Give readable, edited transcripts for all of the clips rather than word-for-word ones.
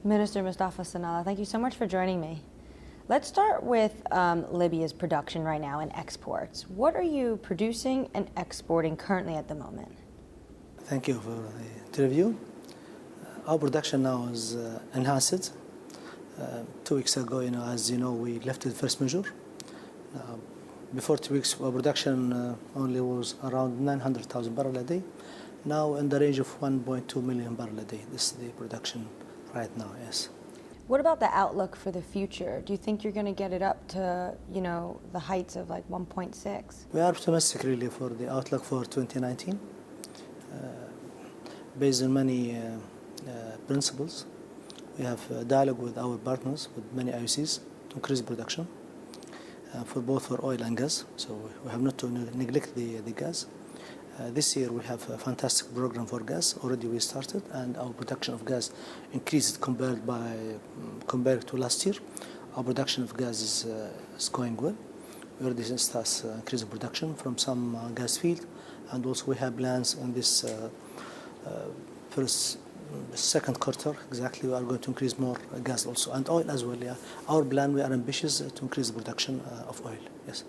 Minister Mustafa Sanalla, thank you so much for joining me. Let's start with Libya's production right now and exports. What are you producing and exporting currently at the moment? Thank you for the interview. Our production now is enhanced. 2 weeks ago, as you know, we lifted the first measure. Before 2 weeks, our production only was around 900,000 barrels a day. Now in the range of 1.2 million barrels a day. This is the production right now, yes. What about the outlook for the future? Do you think you're going to get it up to, the heights of like 1.6? We are optimistic really for the outlook for 2019. Based on many principles. We have dialogue with our partners, with many IOCs, to increase production for both for oil and gas. So we have not to neglect the gas. This year we have a fantastic program for gas. Already we started, and our production of gas increased compared to last year. Our production of gas is going well. We already start increasing production from some gas field, and also we have plans in this second quarter, exactly, we are going to increase more gas also, and oil as well, yeah. Our plan, we are ambitious to increase the production of oil, yes.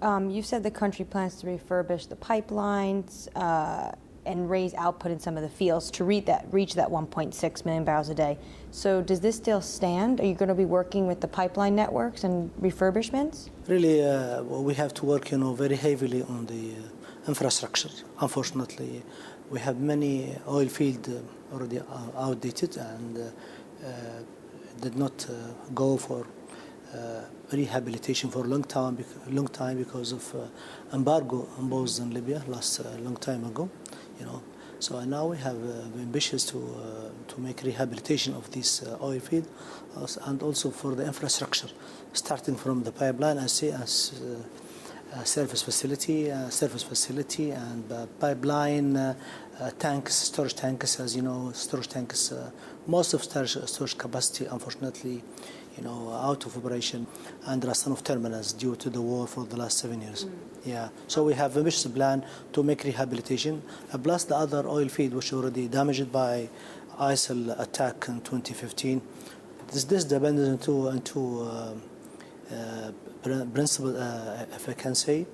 You've said the country plans to refurbish the pipelines and raise output in some of the fields to reach that 1.6 million barrels a day. So does this still stand? Are you going to be working with the pipeline networks and refurbishments? Really, we have to work, very heavily on the infrastructure. Unfortunately, we have many oil fields already outdated and did not go for rehabilitation for a long time because of embargo imposed in Libya last long time ago, So now we have ambitious to make rehabilitation of this oil field, and also for the infrastructure, starting from the pipeline, I say, as service facility, and pipeline tanks, storage tanks. As you know, storage tanks, most of storage capacity, unfortunately, out of operation, and there are some of terminals due to the war for the last 7 years. Yeah, so we have a ambitious plan to make rehabilitation, plus the other oil field which already damaged by ISIL attack in 2015. This depends into principle, if I can say,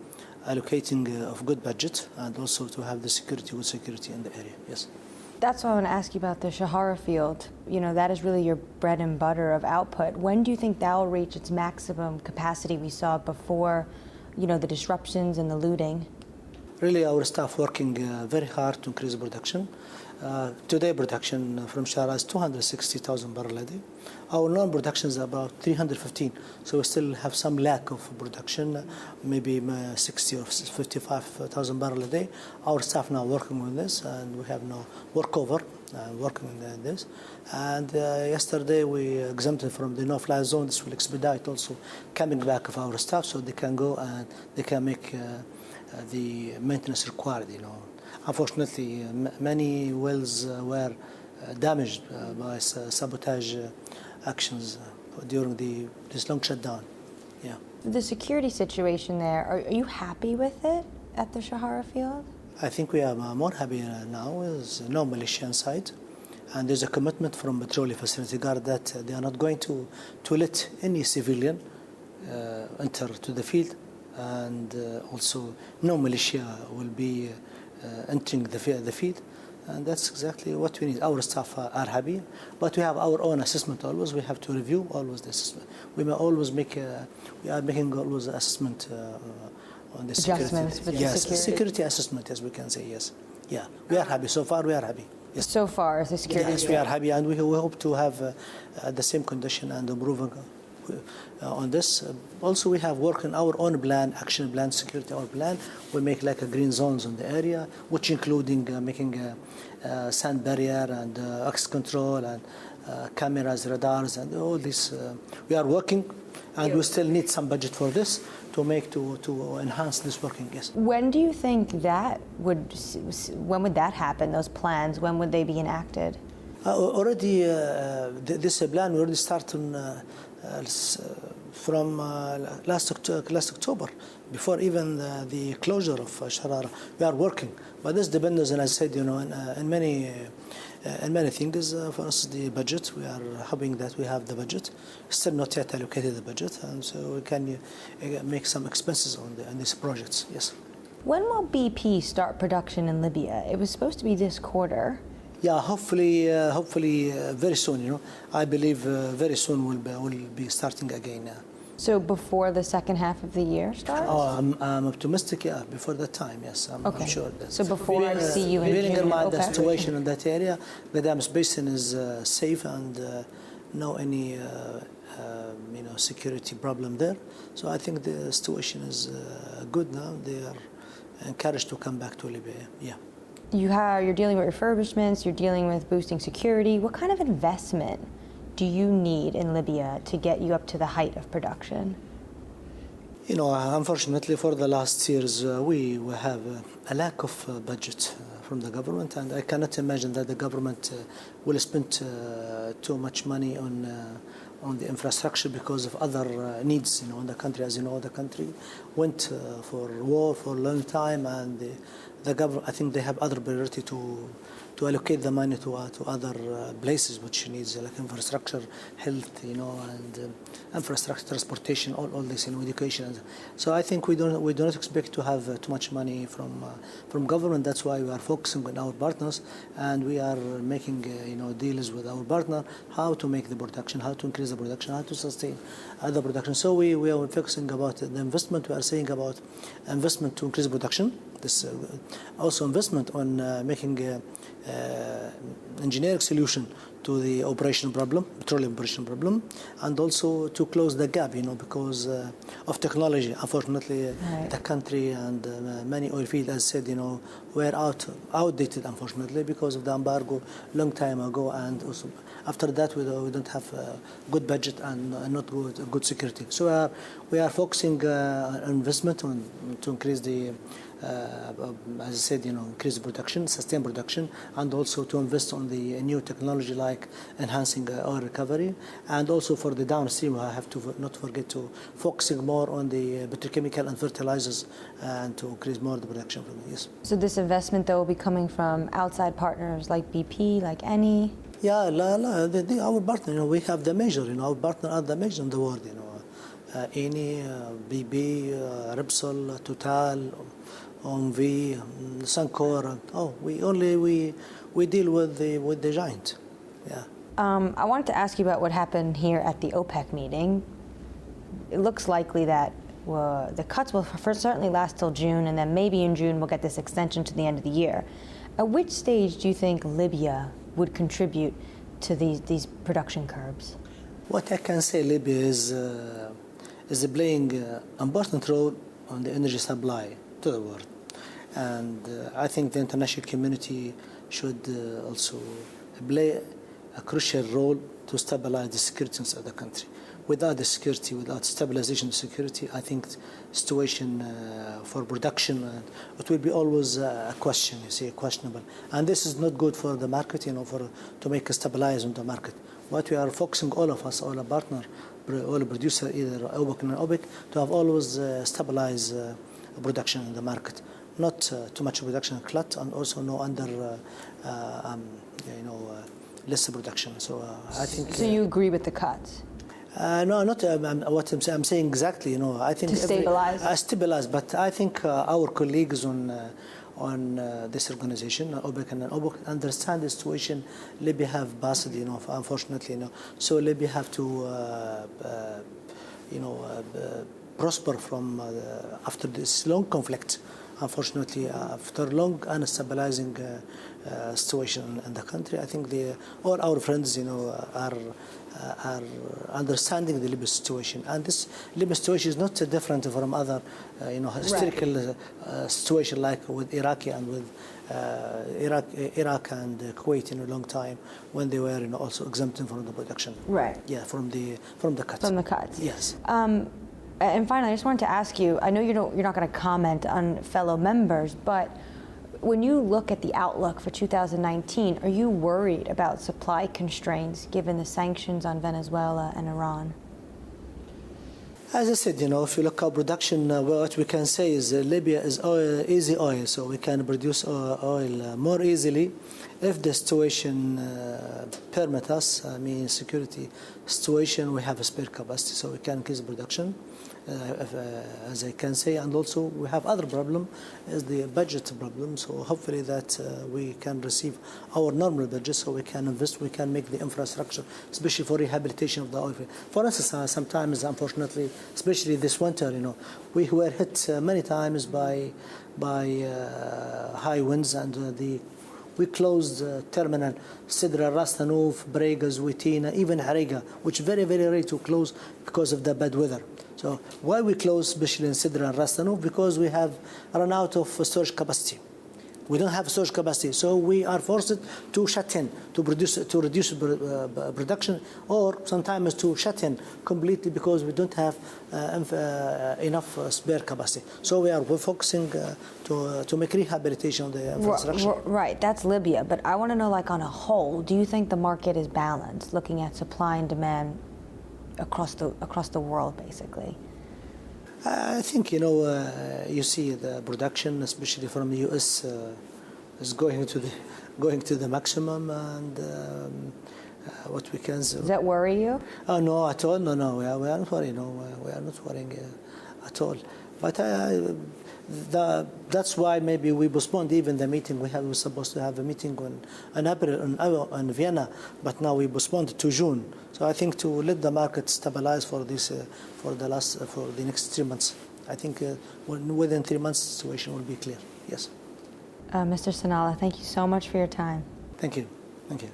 allocating of good budget, and also to have the good security in the area, yes. That's why I want to ask you about the Shahara field. That is really your bread and butter of output. When do you think that will reach its maximum capacity we saw before, the disruptions and the looting? Really, our staff working very hard to increase production. Today, production from Sharara is 260,000 barrels a day. Our non-production is about 315, so we still have some lack of production, maybe 60 or 55,000 barrels a day. Our staff now working on this, and we have no workover working on this. And yesterday we exempted from the no-fly zone. This will expedite also coming back of our staff, so they can go and they can make the maintenance required. Unfortunately, many wells were damaged by sabotage actions during this long shutdown. Yeah. The security situation there, are you happy with it at the Shahara field? I think we are more happy now. There's no militia inside, and there's a commitment from Petroleum Facility Guard that they are not going to let any civilian enter to the field, and also no militia will be entering the field, and that's exactly what we need. Our staff are happy, but we have our own assessment always. We have to review always the assessment. We may always we are making always assessment on the adjustments security. Yes, security assessment, as we can say, yes. Yeah, we are happy. So far, we are happy. Yes. So far, the security. Yes, we are happy, and we hope to have the same condition and improving on this. Also, we have worked on our own plan, action plan, security our plan. We make like a green zones in the area, which including making a sand barrier and access control and cameras, radars, and all this. We are working, and we still need some budget for this to enhance this working. Yes. When do you think when would that happen? Those plans, when would they be enacted? Already, this plan we already started from last October, before even the closure of Sharara. We are working, but this depends, and I said, in many and many things. For us, the budget, we are hoping that we have the budget. Still not yet allocated the budget, and so we can make some expenses on these projects. Yes. When will BP start production in Libya? It was supposed to be this quarter. Yeah, hopefully very soon. I believe very soon we'll be starting again. So before the second half of the year starts? Oh, I'm optimistic. Yeah, before that time. Yes, I'm sure. That So before I see you in bearing June. in mind the Okay. situation in that area, the Dams Basin is safe and no any security problem there. So I think the situation is good now. They are encouraged to come back to Libya. Yeah. You're dealing with refurbishments, you're dealing with boosting security. What kind of investment do you need in Libya to get you up to the height of production? Unfortunately, for the last years, we have a lack of budget from the government, and I cannot imagine that the government will spend too much money on the infrastructure because of other needs. In the country, as you know, the country went for war for a long time, and the government, I think they have other priority to allocate the money to other places which needs like infrastructure, health, and infrastructure, transportation, all this, education. So I think we do not expect to have too much money from government. That's why we are focusing on our partners, and we are making deals with our partner how to make the production, how to increase the production, how to sustain the production. So we are focusing about the investment. We are saying about investment to increase production. This also investment on making engineering solution to the operational problem, petroleum operation problem, and also to close the gap, because of technology. Unfortunately, the country and many oil fields, as said, were outdated, unfortunately, because of the embargo long time ago, and also after that we don't have a good budget and not good security. So we are focusing on investment to increase the as I said, increase production, sustain production, and also to invest on the new technology like enhancing oil recovery, and also for the downstream, I have to not forget to focusing more on the petrochemical and fertilizers, and to increase more the production from this. So this investment, though, will be coming from outside partners like BP, like Eni? Yeah, our partner, we have the major, our partner are the major in the world, Eni, BP, Repsol, Total, OMV, Suncor. We deal with the giant. Yeah. I wanted to ask you about what happened here at the OPEC meeting. It looks likely that the cuts will certainly last till June, and then maybe in June we'll get this extension to the end of the year. At which stage do you think Libya would contribute to these production curbs? What I can say, Libya is playing an important role on the energy supply to the world. And I think the international community should also play a crucial role to stabilize the security inside the country. Without the security, without stabilization of security, I think situation for production, it will be always a question, questionable. And this is not good for the market, to make a stabilize on the market. What we are focusing, all of us, all our partner, all producer, either OPEC and OPEC, to have always stabilize production in the market. Not too much production glut, and also no under, less production. So I think. So you agree with the cuts? No, not what I'm saying exactly. I think to stabilize. Stabilize, but I think our colleagues on this organization, OPEC and OPEC, understand the situation Libya have passed. Unfortunately, so Libya have to, prosper from after this long conflict. Unfortunately, after long unstabilizing situation in the country, I think all our friends, are understanding the Libyan situation, and this Libyan situation is not different from other, historical situation like with Iraq and with Iraq and Kuwait in a long time when they were also exempted from the production. Right. Yeah, from the cuts. From the cuts. Yes. And finally, I just wanted to ask you, I know you're not going to comment on fellow members, but when you look at the outlook for 2019, are you worried about supply constraints given the sanctions on Venezuela and Iran? As I said, if you look at production, what we can say is Libya is easy oil, so we can produce oil more easily. If the situation permit us, I mean security situation, we have a spare capacity, so we can increase production, as I can say. And also we have other problem, is the budget problem. So hopefully that we can receive our normal budget, so we can invest, we can make the infrastructure, especially for rehabilitation of the oil field. For instance, sometimes, unfortunately, especially this winter, we were hit many times by high winds, and we closed terminal Sidra, Ras Tanuf, Brega, Zwitina, even Hariga, which very, very rare to close because of the bad weather. So why we close, especially in Sidra and Ras Tanuf? Because we have run out of storage capacity. We don't have storage capacity, so we are forced to shut in, to reduce production, or sometimes to shut in completely because we don't have enough spare capacity. So we're focusing to make rehabilitation of the infrastructure. Right, that's Libya. But I want to know, like on a whole, do you think the market is balanced, looking at supply and demand across the world, basically? I think you see the production, especially from the U.S., is going to the maximum, and what we can. Does that worry you? Oh no, at all. No, we are not worrying. No, we are not worrying at all. But that's why maybe we postponed even the meeting. We were supposed to have a meeting in April in Vienna, but now we postponed it to June. So I think to let the market stabilize for the next 3 months. I think within 3 months the situation will be clear. Yes. Mr. Sanalla, thank you so much for your time. Thank you. Thank you.